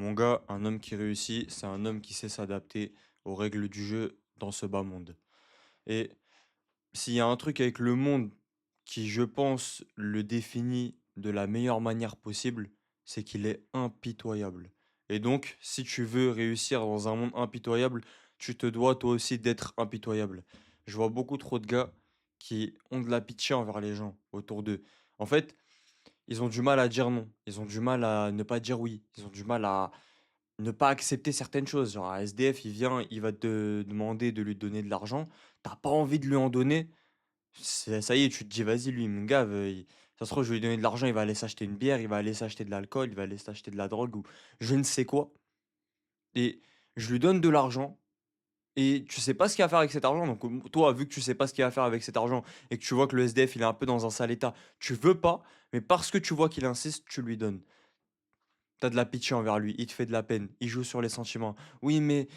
Mon gars, un homme qui réussit, c'est un homme qui sait s'adapter aux règles du jeu dans ce bas monde. Et s'il y a un truc avec le monde qui, je pense, le définit de la meilleure manière possible, c'est qu'il est impitoyable. Et donc, si tu veux réussir dans un monde impitoyable, tu te dois toi aussi d'être impitoyable. Je vois beaucoup trop de gars qui ont de la pitié envers les gens autour d'eux. En fait, ils ont du mal à dire non. Ils ont du mal à ne pas dire oui. Ils ont du mal à ne pas accepter certaines choses. Genre, un SDF, il vient, il va te demander de lui donner de l'argent. T'as pas envie de lui en donner. Ça y est, tu te dis, vas-y, lui, il me gave. Ça se trouve, je vais lui donner de l'argent, il va aller s'acheter une bière, il va aller s'acheter de l'alcool, il va aller s'acheter de la drogue ou je ne sais quoi. Et je lui donne de l'argent. Et tu sais pas ce qu'il va faire avec cet argent. Donc, toi, vu que tu sais pas ce qu'il va faire avec cet argent et que tu vois que le SDF, il est un peu dans un sale état, tu veux pas, mais parce que tu vois qu'il insiste, tu lui donnes. T'as de la pitié envers lui, il te fait de la peine, il joue sur les sentiments. Oui, mais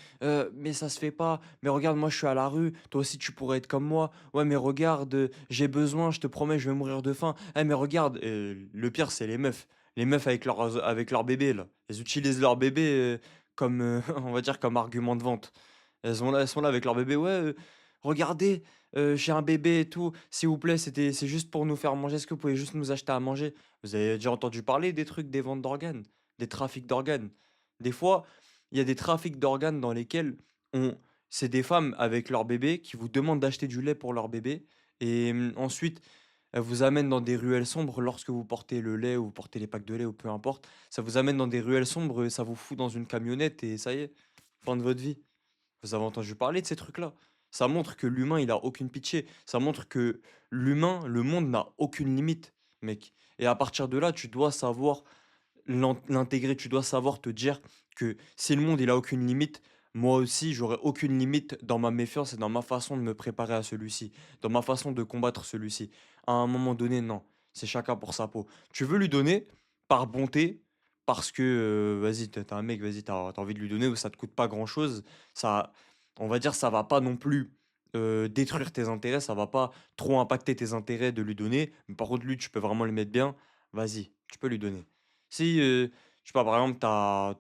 ça se fait pas. Mais regarde, moi je suis à la rue, toi aussi tu pourrais être comme moi. Ouais, mais regarde, j'ai besoin, je te promets, je vais mourir de faim. Eh, mais regarde, le pire c'est les meufs. Les meufs avec leur bébé là. Elles utilisent leur bébé comme, on va dire, comme argument de vente. Elles sont là avec leur bébé. Ouais, regardez, j'ai un bébé et tout. S'il vous plaît, c'est juste pour nous faire manger. Est-ce que vous pouvez juste nous acheter à manger? Vous avez déjà entendu parler des trucs des ventes d'organes? Des trafics d'organes. Des fois, il y a des trafics d'organes dans lesquels on c'est des femmes avec leur bébé qui vous demandent d'acheter du lait pour leur bébé et ensuite, elles vous amènent dans des ruelles sombres lorsque vous portez le lait ou vous portez les packs de lait ou peu importe. Ça vous amène dans des ruelles sombres, ça vous fout dans une camionnette et ça y est, fin de votre vie. Vous avez entendu parler de ces trucs-là? Ça montre que l'humain, il a aucune pitié. Ça montre que l'humain, le monde n'a aucune limite, mec. Et à partir de là, tu dois savoir l'intégrer, tu dois savoir te dire que si le monde il a aucune limite, moi aussi j'aurai aucune limite dans ma méfiance et dans ma façon de me préparer à celui-ci, dans ma façon de combattre celui-ci. À un moment donné, non, c'est chacun pour sa peau. Tu veux lui donner par bonté, parce que vas-y, t'es un mec, vas-y, t'as envie de lui donner, ça te coûte pas grand-chose, ça, on va dire, ça va pas non plus détruire tes intérêts, ça va pas trop impacter tes intérêts de lui donner, mais par contre lui, tu peux vraiment le mettre bien, vas-y, tu peux lui donner. Si, je sais pas, par exemple,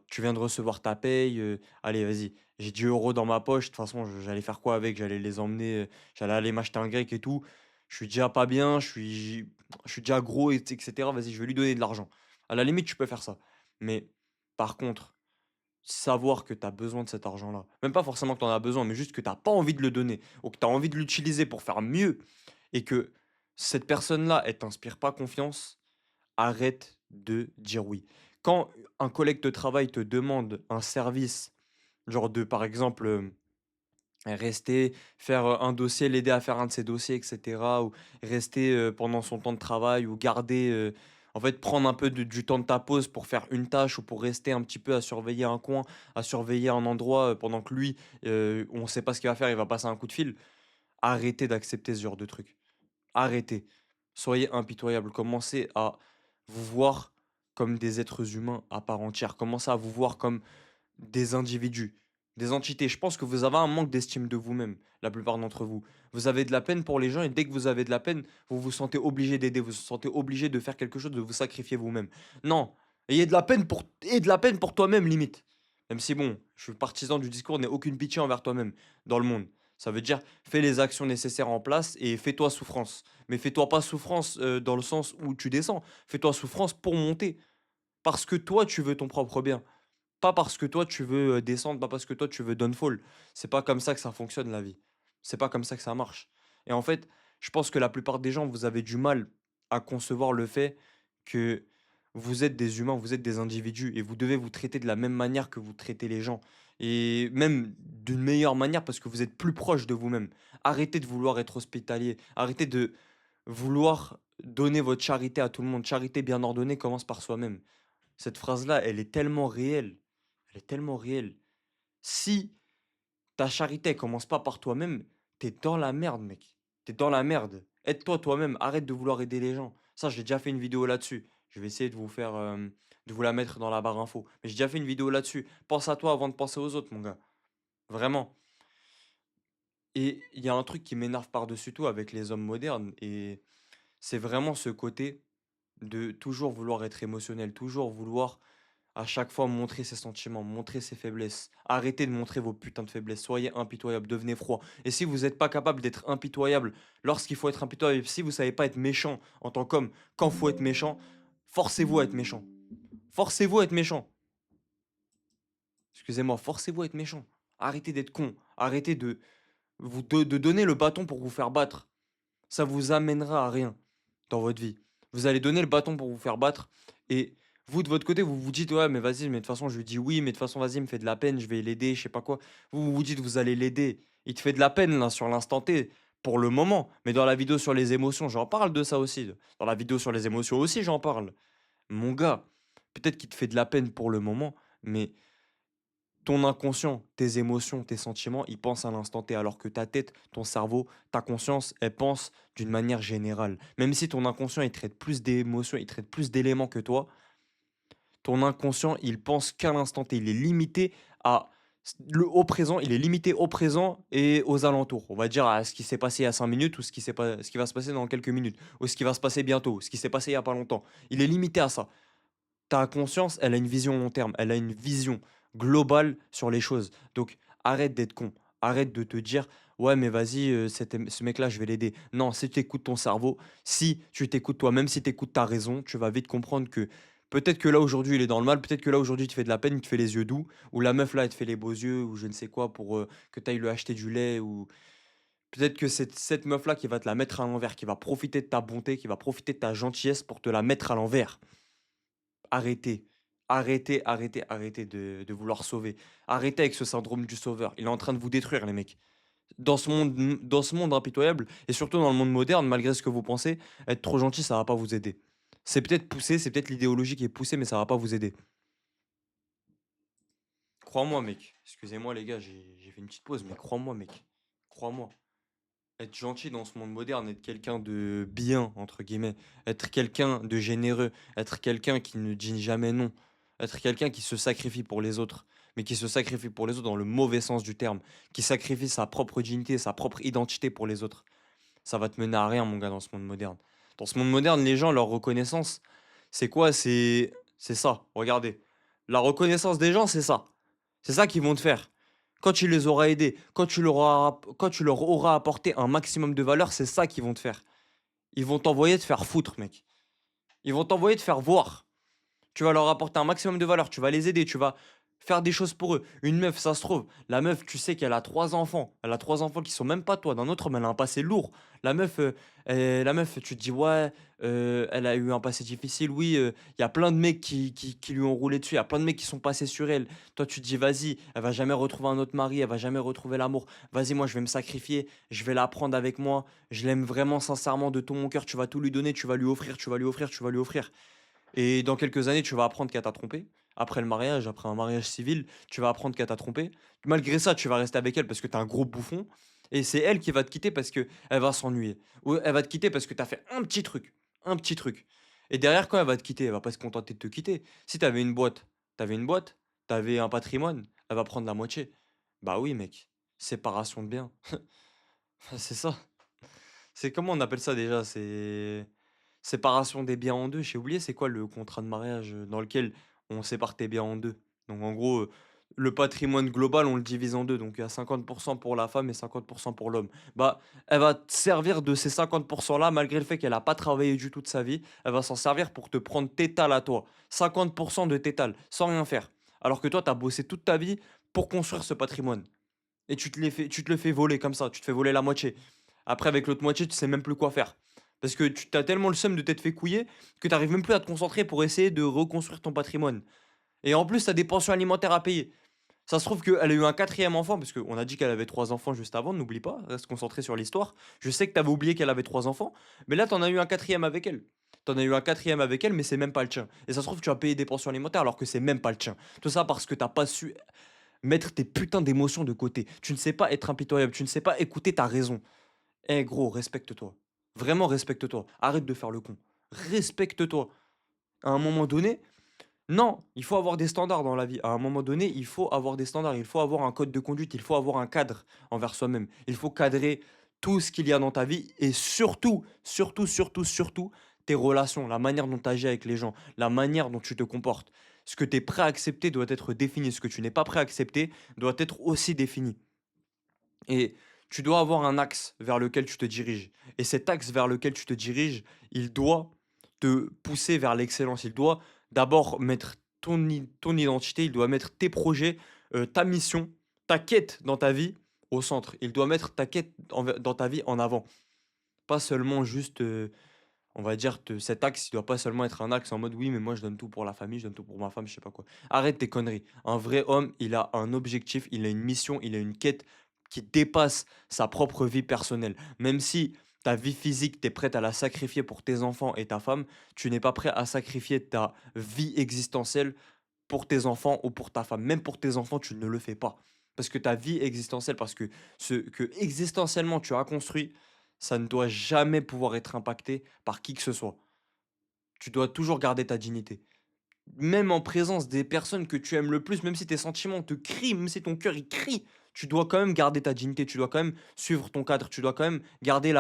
tu viens de recevoir ta paye, allez, vas-y, j'ai 10 € dans ma poche, de toute façon, j'allais faire quoi avec? J'allais les emmener, j'allais aller m'acheter un grec et tout. Je suis déjà pas bien, je suis déjà gros, et cetera. Vas-y, je vais lui donner de l'argent. À la limite, tu peux faire ça. Mais par contre, savoir que tu as besoin de cet argent-là, même pas forcément que tu en as besoin, mais juste que tu as pas envie de le donner ou que tu as envie de l'utiliser pour faire mieux et que cette personne-là, elle t'inspire pas confiance, arrête de dire oui. Quand un collègue de travail te demande un service, genre de, par exemple, rester, faire un dossier, l'aider à faire un de ses dossiers, etc., ou rester pendant son temps de travail, ou garder, en fait, prendre un peu du temps de ta pause pour faire une tâche, ou pour rester un petit peu à surveiller un coin, à surveiller un endroit pendant que lui, on ne sait pas ce qu'il va faire, il va passer un coup de fil. Arrêtez d'accepter ce genre de truc. Arrêtez. Soyez impitoyable. Commencez à vous voir comme des êtres humains à part entière. Commencez à vous voir comme des individus, des entités. Je pense que vous avez un manque d'estime de vous-même, la plupart d'entre vous. Vous avez de la peine pour les gens et dès que vous avez de la peine, vous vous sentez obligé d'aider, vous vous sentez obligé de faire quelque chose, de vous sacrifier vous-même. Non, ayez de la peine pour toi-même, limite. Même si bon, je suis partisan du discours, n'aie aucune pitié envers toi-même dans le monde. Ça veut dire, fais les actions nécessaires en place et fais-toi souffrance. Mais fais-toi pas souffrance dans le sens où tu descends. Fais-toi souffrance pour monter. Parce que toi, tu veux ton propre bien. Pas parce que toi, tu veux descendre, pas parce que toi, tu veux downfall. C'est pas comme ça que ça fonctionne, la vie. C'est pas comme ça que ça marche. Et en fait, je pense que la plupart des gens, vous avez du mal à concevoir le fait que vous êtes des humains, vous êtes des individus et vous devez vous traiter de la même manière que vous traitez les gens. Et même d'une meilleure manière parce que vous êtes plus proche de vous-même. Arrêtez de vouloir être hospitalier. Arrêtez de vouloir donner votre charité à tout le monde. Charité bien ordonnée commence par soi-même. Cette phrase-là, elle est tellement réelle. Elle est tellement réelle. Si ta charité, elle commence pas par toi-même, t'es dans la merde, mec. T'es dans la merde. Aide-toi toi-même. Arrête de vouloir aider les gens. Ça, j'ai déjà fait une vidéo là-dessus. Je vais essayer de vous faire, de vous la mettre dans la barre info. Mais j'ai déjà fait une vidéo là-dessus. Pense à toi avant de penser aux autres, mon gars. Vraiment. Et il y a un truc qui m'énerve par-dessus tout avec les hommes modernes, et c'est vraiment ce côté de toujours vouloir être émotionnel, toujours vouloir À chaque fois, montrer ses sentiments, montrer ses faiblesses. Arrêtez de montrer vos putains de faiblesses. Soyez impitoyable, devenez froid. Et si vous n'êtes pas capable d'être impitoyable lorsqu'il faut être impitoyable, si vous savez pas être méchant en tant qu'homme, quand faut être méchant, forcez-vous à être méchant. Forcez-vous à être méchant. Excusez-moi, forcez-vous à être méchant. Arrêtez d'être con. Arrêtez de donner le bâton pour vous faire battre. Ça vous amènera à rien dans votre vie. Vous allez donner le bâton pour vous faire battre et vous, de votre côté, vous vous dites, ouais, mais vas-y, mais de toute façon, je lui dis oui, mais de toute façon, vas-y, il me fait de la peine, je vais l'aider, je sais pas quoi. Vous vous dites, vous allez l'aider. Il te fait de la peine, là, sur l'instant T, pour le moment. Mais dans la vidéo sur les émotions, j'en parle de ça aussi. Dans la vidéo sur les émotions aussi, j'en parle. Mon gars, peut-être qu'il te fait de la peine pour le moment, mais ton inconscient, tes émotions, tes sentiments, ils pensent à l'instant T, alors que ta tête, ton cerveau, ta conscience, elle pense d'une manière générale. Même si ton inconscient, il traite plus d'émotions, il traite plus d'éléments que toi, ton inconscient, il pense qu'à l'instant T. Il est limité au présent, il est limité au présent et aux alentours. On va dire à ce qui s'est passé il y a 5 minutes ou ce qui va se passer dans quelques minutes ou ce qui va se passer bientôt, ce qui s'est passé il y a pas longtemps. Il est limité à ça. Ta conscience, elle a une vision long terme, elle a une vision globale sur les choses. Donc arrête d'être con, arrête de te dire ouais mais vas-y, ce mec-là je vais l'aider. Non, si tu écoutes ton cerveau, si tu t'écoutes toi, même si tu écoutes ta raison, tu vas vite comprendre que peut-être que là aujourd'hui il est dans le mal, peut-être que là aujourd'hui il te fait de la peine, il te fait les yeux doux, ou la meuf là elle te fait les beaux yeux, ou je ne sais quoi pour que tu ailles lui acheter du lait, ou peut-être que c'est cette meuf-là qui va te la mettre à l'envers, qui va profiter de ta bonté, qui va profiter de ta gentillesse pour te la mettre à l'envers. Arrêtez. Arrêtez, arrêtez, arrêtez de vouloir sauver. Arrêtez avec ce syndrome du sauveur. Il est en train de vous détruire, les mecs. Dans ce monde impitoyable, et surtout dans le monde moderne, malgré ce que vous pensez, être trop gentil, ça va pas vous aider. C'est peut-être poussé, c'est peut-être l'idéologie qui est poussée, mais ça va pas vous aider. Crois-moi, mec. Excusez-moi, les gars, j'ai fait une petite pause, mais crois-moi, mec. Crois-moi. Être gentil dans ce monde moderne, être quelqu'un de bien, entre guillemets, être quelqu'un de généreux, être quelqu'un qui ne dit jamais non, être quelqu'un qui se sacrifie pour les autres, mais qui se sacrifie pour les autres dans le mauvais sens du terme, qui sacrifie sa propre dignité, sa propre identité pour les autres. Ça va te mener à rien, mon gars, dans ce monde moderne. Dans ce monde moderne, les gens, leur reconnaissance, c'est quoi? C'est ça. Regardez. La reconnaissance des gens, c'est ça. C'est ça qu'ils vont te faire. Quand tu les auras aidés, quand tu leur auras apporté un maximum de valeur, c'est ça qu'ils vont te faire. Ils vont t'envoyer te faire foutre, mec. Ils vont t'envoyer te faire voir. Tu vas leur apporter un maximum de valeur, tu vas les aider, tu vas faire des choses pour eux. Une meuf, ça se trouve, la meuf, tu sais qu'elle a 3 enfants. Elle a 3 enfants qui sont même pas toi, d'un autre, mais elle a un passé lourd. La meuf, tu te dis, ouais, elle a eu un passé difficile. Oui, il y a plein de mecs qui lui ont roulé dessus. Il y a plein de mecs qui sont passés sur elle. Toi, tu te dis, vas-y, elle va jamais retrouver un autre mari, elle va jamais retrouver l'amour. Vas-y, moi, je vais me sacrifier, je vais la prendre avec moi. Je l'aime vraiment sincèrement de tout mon cœur. Tu vas tout lui donner, tu vas lui offrir, tu vas lui offrir, tu vas lui offrir. Et dans quelques années, tu vas apprendre qu'elle t'a trompé. Après le mariage, après un mariage civil, tu vas apprendre qu'elle t'a trompé. Malgré ça, tu vas rester avec elle parce que t'es un gros bouffon. Et c'est elle qui va te quitter parce que elle va s'ennuyer. Ou elle va te quitter parce que t'as fait un petit truc. Un petit truc. Et derrière, quand elle va te quitter, elle va pas se contenter de te quitter. Si t'avais une boîte, t'avais un patrimoine, elle va prendre la moitié. Bah oui, mec. Séparation de biens. C'est ça. C'est comment on appelle ça déjà? C'est séparation des biens en deux. J'ai oublié c'est quoi le contrat de mariage dans lequel on sépare tes biens en deux. Donc en gros, le patrimoine global, on le divise en deux. Donc il y a 50% pour la femme et 50% pour l'homme. Bah, elle va te servir de ces 50% là, malgré le fait qu'elle a pas travaillé du tout de sa vie. Elle va s'en servir pour te prendre tes tales à toi. 50% de tes tales, sans rien faire. Alors que toi, tu as bossé toute ta vie pour construire ce patrimoine. Et tu te le fais voler comme ça, tu te fais voler la moitié. Après, avec l'autre moitié, tu sais même plus quoi faire. Parce que tu as tellement le seum de t'être fait couiller que tu n'arrives même plus à te concentrer pour essayer de reconstruire ton patrimoine. Et en plus, tu as des pensions alimentaires à payer. Ça se trouve qu'elle a eu un quatrième enfant, parce qu'on a dit qu'elle avait 3 enfants juste avant, n'oublie pas, reste concentré sur l'histoire. Je sais que tu avais oublié qu'elle avait 3 enfants, mais là, tu en as eu un quatrième avec elle. T'en as eu un quatrième avec elle, mais c'est même pas le tien. Et ça se trouve, tu as payé des pensions alimentaires alors que c'est même pas le tien. Tout ça parce que t'as pas su mettre tes putains d'émotions de côté. Tu ne sais pas être impitoyable, tu ne sais pas écouter ta raison. Eh gros, respecte-toi. Vraiment respecte-toi. Arrête de faire le con. Respecte-toi. À un moment donné, non, il faut avoir des standards dans la vie. À un moment donné, il faut avoir des standards, il faut avoir un code de conduite, il faut avoir un cadre envers soi-même. Il faut cadrer tout ce qu'il y a dans ta vie et surtout, surtout, surtout, surtout, tes relations, la manière dont tu agis avec les gens, la manière dont tu te comportes. Ce que tu es prêt à accepter doit être défini. Ce que tu n'es pas prêt à accepter doit être aussi défini. Et tu dois avoir un axe vers lequel tu te diriges. Et cet axe vers lequel tu te diriges, il doit te pousser vers l'excellence. Il doit d'abord mettre ton identité, il doit mettre tes projets, ta mission, ta quête dans ta vie au centre. Il doit mettre ta quête dans ta vie en avant. Pas seulement juste, on va dire, cet axe, il doit pas seulement être un axe en mode oui, mais moi je donne tout pour la famille, je donne tout pour ma femme, je sais pas quoi. Arrête tes conneries. Un vrai homme, il a un objectif, il a une mission, il a une quête qui dépasse sa propre vie personnelle. Même si ta vie physique, tu es prête à la sacrifier pour tes enfants et ta femme, tu n'es pas prêt à sacrifier ta vie existentielle pour tes enfants ou pour ta femme. Même pour tes enfants, tu ne le fais pas. Parce que ta vie existentielle, parce que ce que existentiellement tu as construit, ça ne doit jamais pouvoir être impacté par qui que ce soit. Tu dois toujours garder ta dignité. Même en présence des personnes que tu aimes le plus, même si tes sentiments te crient, même si ton cœur il crie, tu dois quand même garder ta dignité, tu dois quand même suivre ton cadre, tu dois quand même garder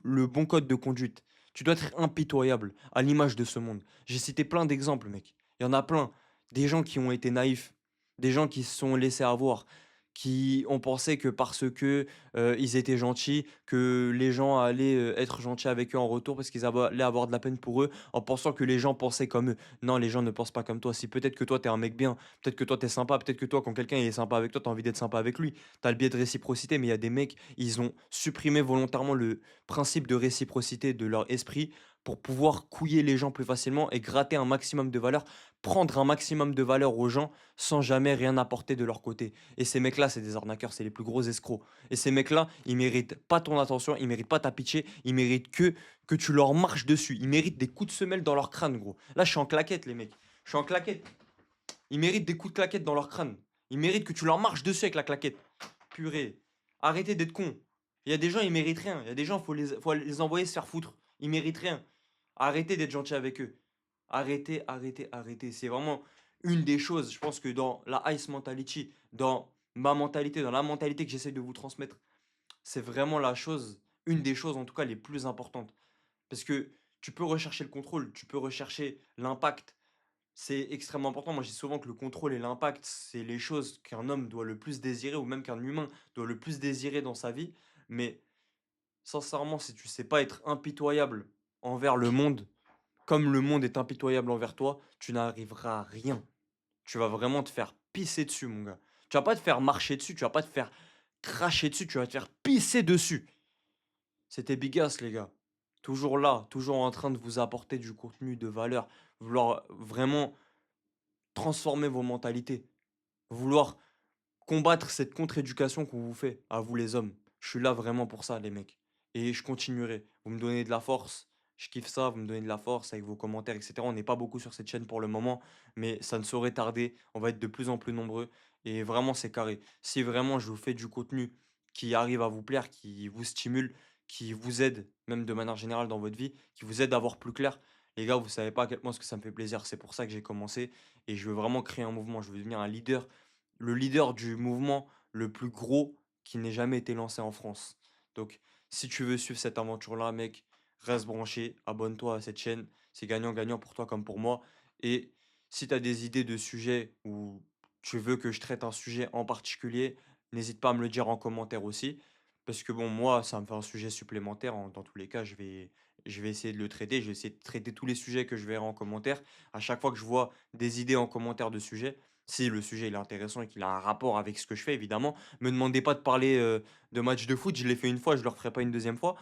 le bon code de conduite. Tu dois être impitoyable à l'image de ce monde. J'ai cité plein d'exemples, mec. Il y en a plein. Des gens qui ont été naïfs, des gens qui se sont laissés avoir, qui ont pensé que parce que ils étaient gentils, que les gens allaient être gentils avec eux en retour parce qu'ils allaient avoir de la peine pour eux, en pensant que les gens pensaient comme eux. Non, les gens ne pensent pas comme toi. Si peut-être que toi, tu es un mec bien, peut-être que toi, tu es sympa, peut-être que toi, quand quelqu'un il est sympa avec toi, tu as envie d'être sympa avec lui. Tu as le biais de réciprocité, mais il y a des mecs, ils ont supprimé volontairement le principe de réciprocité de leur esprit pour pouvoir couiller les gens plus facilement et gratter un maximum de valeur, prendre un maximum de valeur aux gens sans jamais rien apporter de leur côté. Et ces mecs-là, c'est des arnaqueurs, c'est les plus gros escrocs. Et ces mecs-là, ils méritent pas ton attention, ils méritent pas ta pitié, ils méritent que tu leur marches dessus. Ils méritent des coups de semelle dans leur crâne, gros. Là, je suis en claquette, les mecs. Je suis en claquette. Ils méritent des coups de claquette dans leur crâne. Ils méritent que tu leur marches dessus avec la claquette. Purée. Arrêtez d'être cons. Il y a des gens, ils méritent rien. Il y a des gens, faut les envoyer se faire foutre. Ils méritent rien. Arrêtez d'être gentil avec eux. Arrêtez, arrêtez, arrêtez. C'est vraiment une des choses, je pense que dans la Ice Mentality, dans ma mentalité, dans la mentalité que j'essaie de vous transmettre, c'est vraiment la chose, une des choses en tout cas les plus importantes. Parce que tu peux rechercher le contrôle, tu peux rechercher l'impact. C'est extrêmement important. Moi, je dis souvent que le contrôle et l'impact, c'est les choses qu'un homme doit le plus désirer, ou même qu'un humain doit le plus désirer dans sa vie. Mais sincèrement, si tu sais pas être impitoyable envers le monde, comme le monde est impitoyable envers toi, tu n'arriveras à rien. Tu vas vraiment te faire pisser dessus, mon gars. Tu vas pas te faire marcher dessus, tu vas pas te faire cracher dessus, tu vas te faire pisser dessus. C'était Bigas, les gars. Toujours là, toujours en train de vous apporter du contenu de valeur, vouloir vraiment transformer vos mentalités, vouloir combattre cette contre-éducation qu'on vous fait, à vous les hommes. Je suis là vraiment pour ça, les mecs. Et je continuerai. Vous me donnez de la force. Je kiffe ça, vous me donnez de la force avec vos commentaires, etc. On n'est pas beaucoup sur cette chaîne pour le moment, mais ça ne saurait tarder. On va être de plus en plus nombreux. Et vraiment, c'est carré. Si vraiment je vous fais du contenu qui arrive à vous plaire, qui vous stimule, qui vous aide, même de manière générale dans votre vie, qui vous aide à voir plus clair, les gars, vous savez pas à quel point ce que ça me fait plaisir. C'est pour ça que j'ai commencé. Et je veux vraiment créer un mouvement. Je veux devenir un leader, le leader du mouvement le plus gros qui n'ait jamais été lancé en France. Donc, si tu veux suivre cette aventure-là, mec, reste branché, abonne-toi à cette chaîne. C'est gagnant-gagnant pour toi comme pour moi. Et si tu as des idées de sujets ou tu veux que je traite un sujet en particulier, n'hésite pas à me le dire en commentaire aussi. Parce que bon, moi, ça me fait un sujet supplémentaire. Dans tous les cas, je vais essayer de le traiter. Je vais essayer de traiter tous les sujets que je verrai en commentaire. À chaque fois que je vois des idées en commentaire de sujets, si le sujet il est intéressant et qu'il a un rapport avec ce que je fais, évidemment, me demandez pas de parler de matchs de foot. Je l'ai fait une fois, je le referai pas une deuxième fois.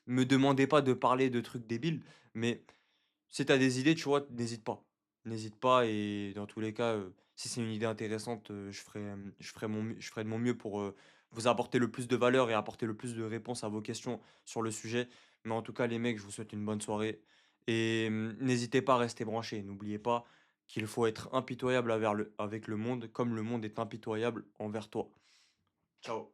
Me demandez pas de parler de trucs débiles. Mais si tu as des idées, tu vois, n'hésite pas. N'hésite pas et dans tous les cas, si c'est une idée intéressante, je ferai de mon mieux pour, vous apporter le plus de valeur et apporter le plus de réponses à vos questions sur le sujet. Mais en tout cas, les mecs, je vous souhaite une bonne soirée et n'hésitez pas à rester branchés. N'oubliez pas qu'il faut être impitoyable avec le monde comme le monde est impitoyable envers toi. Ciao.